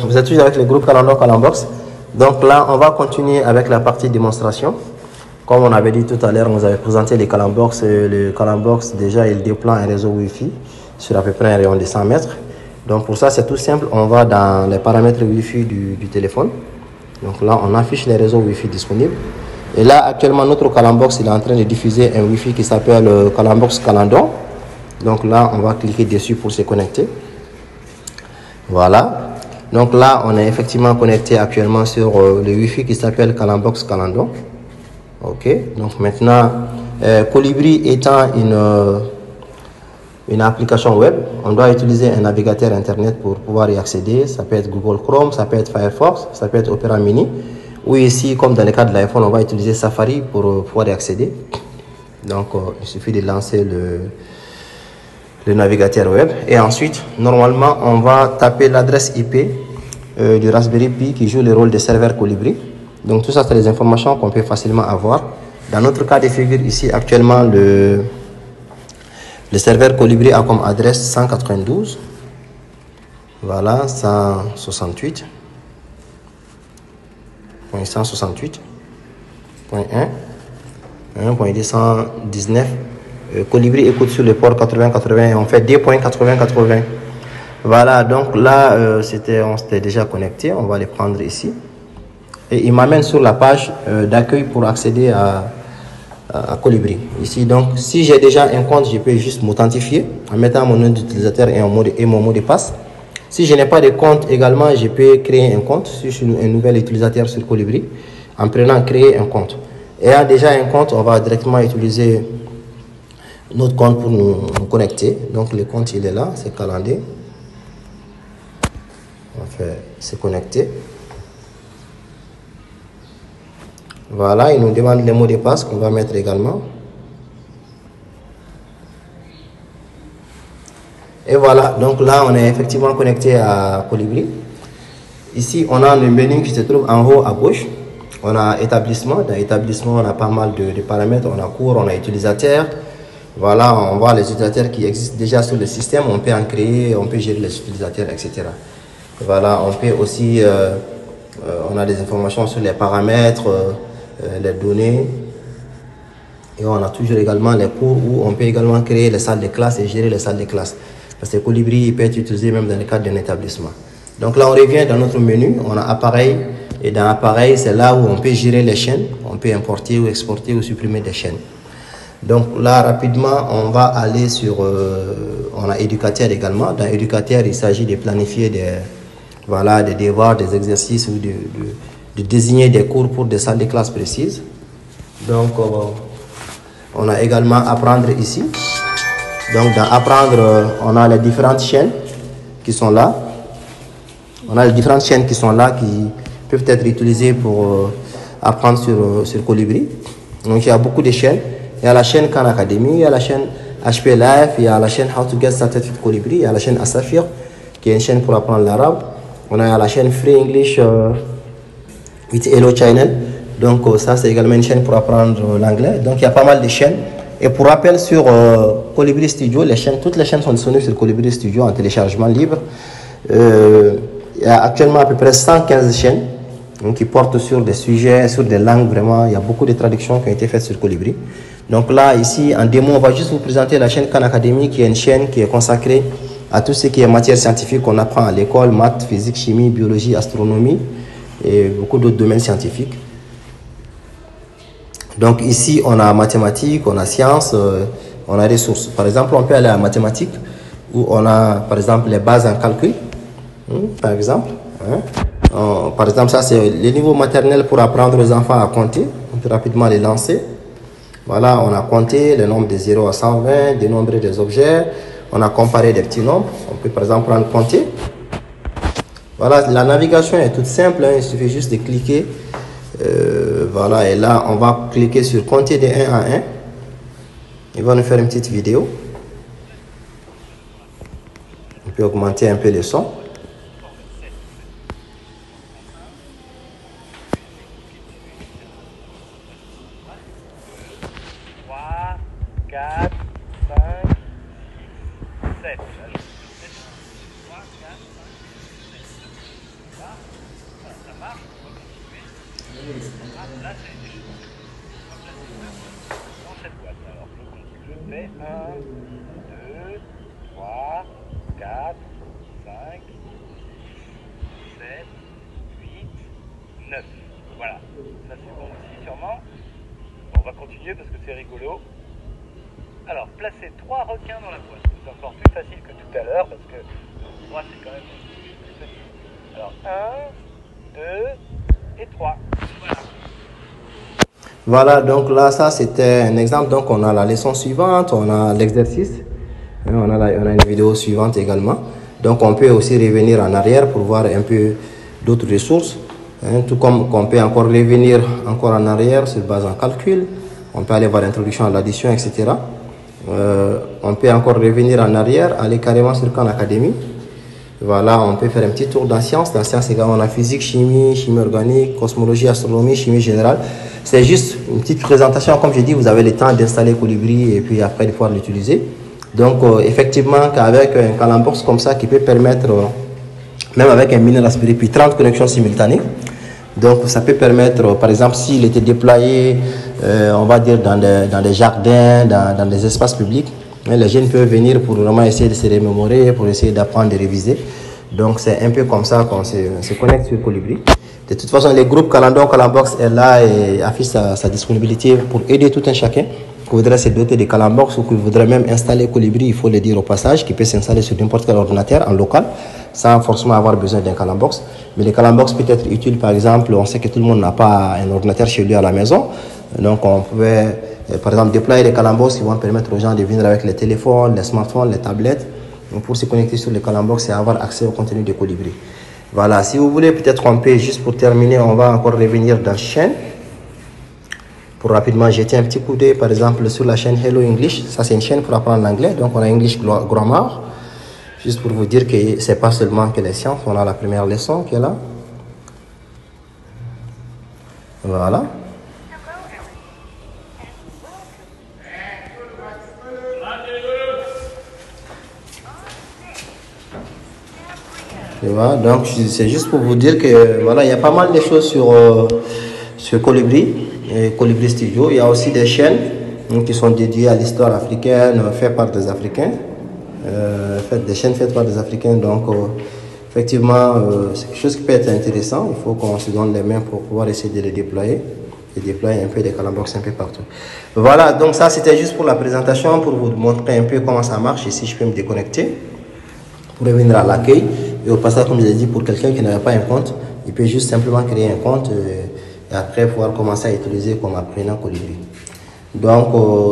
Vous êtes toujours avec le groupe Calendor Calambox. Donc là, on va continuer avec la partie démonstration. Comme on avait dit tout à l'heure, on vous avait présenté les Calambox. Le Calambox, déjà, il déploie un réseau Wi-Fi sur à peu près un rayon de 100 mètres. Donc pour ça, c'est tout simple. On va dans les paramètres Wi-Fi du téléphone. Donc là, on affiche les réseaux Wi-Fi disponibles. Et là, actuellement, notre Calambox, il est en train de diffuser un Wi-Fi qui s'appelle Calambox Calendor. Donc là, on va cliquer dessus pour se connecter. Voilà. Donc là, on est effectivement connecté actuellement sur le Wi-Fi qui s'appelle Calambox Calendor. Ok. Donc maintenant, Colibri étant une application web, on doit utiliser un navigateur internet pour pouvoir y accéder. Ça peut être Google Chrome, ça peut être Firefox, ça peut être Opera Mini. Ou ici, comme dans le cas de l'iPhone, on va utiliser Safari pour pouvoir y accéder. Donc, il suffit de lancer le navigateur web. Et ensuite, normalement, on va taper l'adresse IP du Raspberry Pi qui joue le rôle de serveur Colibri. Donc, tout ça, c'est les informations qu'on peut facilement avoir. Dans notre cas de figure, ici, actuellement, le serveur Colibri a comme adresse 192. Voilà, 168. 168.1, 1.219. Colibri écoute sur le port 8080 et on fait 2.8080. Voilà, donc là, on s'était déjà connecté. On va les prendre ici. Et il m'amène sur la page d'accueil pour accéder à Colibri. Ici, donc, si j'ai déjà un compte, je peux juste m'authentifier en mettant mon nom d'utilisateur et mon mot de passe. Si je n'ai pas de compte également, je peux créer un compte. Si je suis un nouvel utilisateur sur Colibri, en prenant créer un compte. Ayant déjà un compte, on va directement utiliser notre compte pour nous connecter. Donc le compte, il est là, c'est Calendar. On fait se connecter. Voilà, il nous demande les mots de passe qu'on va mettre également. Et voilà, donc là, on est effectivement connecté à Colibri. Ici, on a le menu qui se trouve en haut à gauche. On a établissement. Dans l'établissement, on a pas mal de paramètres. On a cours, on a utilisateur. Voilà, on voit les utilisateurs qui existent déjà sur le système. On peut en créer, on peut gérer les utilisateurs, etc. Voilà, on peut aussi, on a des informations sur les paramètres, les données. Et on a toujours également les cours où on peut également créer les salles de classe et gérer les salles de classe. Parce que Colibri peut être utilisé même dans le cadre d'un établissement. Donc là, on revient dans notre menu. On a appareil. Et dans appareil, c'est là où on peut gérer les chaînes. On peut importer ou exporter ou supprimer des chaînes. Donc là, rapidement, on va aller sur... on a éducateur également. Dans éducateur, il s'agit de planifier des devoirs, des exercices ou de désigner des cours pour des salles de classe précises. Donc, on a également apprendre ici. Donc, dans apprendre, on a les différentes chaînes qui sont là. On a les différentes chaînes qui sont là qui peuvent être utilisées pour apprendre sur Colibri. Donc, il y a beaucoup de chaînes. Il y a la chaîne Khan Academy, il y a la chaîne HP Live, il y a la chaîne How to Get Started with Colibri, il y a la chaîne Asafir, qui est une chaîne pour apprendre l'arabe. On a la chaîne Free English with Hello Channel. Donc, ça, c'est également une chaîne pour apprendre l'anglais. Donc, il y a pas mal de chaînes. Et pour rappel, sur Colibri Studio, toutes les chaînes sont disponibles sur Colibri Studio en téléchargement libre. Il y a actuellement à peu près 115 chaînes qui portent sur des sujets, sur des langues vraiment. Il y a beaucoup de traductions qui ont été faites sur Colibri. Donc là, ici, en démo, on va juste vous présenter la chaîne Khan Academy, qui est une chaîne qui est consacrée à tout ce qui est matière scientifique qu'on apprend à l'école, maths, physique, chimie, biologie, astronomie et beaucoup d'autres domaines scientifiques. Donc ici, on a mathématiques, on a sciences, on a ressources. Par exemple, on peut aller à mathématiques, où on a, par exemple, les bases en calcul, par exemple. Par exemple, ça, c'est le niveau maternel pour apprendre aux enfants à compter. On peut rapidement les lancer. Voilà, on a compté le nombre de 0 à 120, dénombré des objets. On a comparé des petits nombres. On peut, par exemple, prendre compter. Voilà, la navigation est toute simple. Il suffit juste de cliquer. Voilà, et là, on va cliquer sur compter de 1 à 1. Il va nous faire une petite vidéo. On peut augmenter un peu le son. 4, 5, 7. Ça marche, on va continuer. Là, c'est dans cette boîte. Alors, je continue. Je fais 1, 2, 3, 4, 5, 6, 7, 8, 9. Voilà. Ça, c'est bon aussi, sûrement. Bon, on va continuer parce que c'est rigolo. Alors, placer 3 requins dans la boîte. C'est encore plus facile que tout à l'heure parce que 3, c'est quand même plus petit. Alors, 1, 2 et 3. Voilà. Voilà, donc là, ça c'était un exemple. Donc on a la leçon suivante, on a l'exercice, on a une vidéo suivante également. Donc on peut aussi revenir en arrière pour voir un peu d'autres ressources. Tout comme on peut encore revenir encore en arrière sur base en calcul. On peut aller voir l'introduction à l'addition, etc. On peut encore revenir en arrière, aller carrément sur Khan Academy. Voilà, on peut faire un petit tour dans sciences. Dans sciences également, on a physique, chimie, chimie organique, cosmologie, astronomie, chimie générale. C'est juste une petite présentation. Comme je dis, vous avez le temps d'installer Colibri et puis après de pouvoir l'utiliser. Donc, effectivement, qu'avec un Calambox comme ça qui peut permettre, même avec un mini Raspberry Pi, 30 connexions simultanées. Donc, ça peut permettre, par exemple, s'il était déployé, on va dire, dans des jardins, dans des espaces publics, les jeunes peuvent venir pour vraiment essayer de se remémorer, pour essayer d'apprendre, de réviser. Donc, c'est un peu comme ça qu'on se connecte sur Colibri. De toute façon, le groupe Calambox est là et affiche sa disponibilité pour aider tout un chacun qui voudrait se doter de Calambox ou qui voudrait même installer Colibri, il faut le dire au passage, qui peut s'installer sur n'importe quel ordinateur en local sans forcément avoir besoin d'un Calambox. Mais le Calambox peut être utile, par exemple, on sait que tout le monde n'a pas un ordinateur chez lui à la maison. Donc, on pouvait, par exemple, déployer des Calambox qui vont permettre aux gens de venir avec les téléphones, les smartphones, les tablettes, pour se connecter sur le Calambox et avoir accès au contenu de Colibri. Voilà, si vous voulez, peut-être on peut, juste pour terminer, on va encore revenir dans chaîne. Pour rapidement jeter un petit coup d'œil, par exemple, sur la chaîne Hello English. Ça, c'est une chaîne pour apprendre l'anglais. Donc, on a English Grammar. Juste pour vous dire que c'est pas seulement que les sciences. On a la première leçon qui est là. Voilà. Voilà, donc c'est juste pour vous dire que voilà, il y a pas mal de choses sur Colibri et Colibri Studio. Il y a aussi des chaînes qui sont dédiées à l'histoire africaine, faites par des Africains, des chaînes faites par des Africains. Donc effectivement, c'est quelque chose qui peut être intéressant. Il faut qu'on se donne les mains pour pouvoir essayer de les déployer et déployer un peu des Calambox un peu partout. Voilà, donc ça c'était juste pour la présentation, pour vous montrer un peu comment ça marche. Ici, je peux me déconnecter pour revenir à l'accueil. Et au passage, comme je l'ai dit, pour quelqu'un qui n'avait pas un compte, il peut juste simplement créer un compte et après pouvoir commencer à utiliser comme apprenant Colibri. Donc,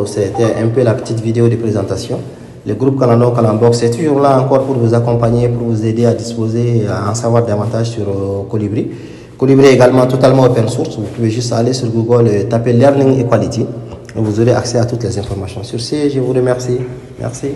c'était un peu la petite vidéo de présentation. Le groupe Calambox est toujours là encore pour vous accompagner, pour vous aider à disposer, à en savoir davantage sur Colibri. Colibri est également totalement open source. Vous pouvez juste aller sur Google et taper Learning Equality et vous aurez accès à toutes les informations. Sur ce, je vous remercie. Merci.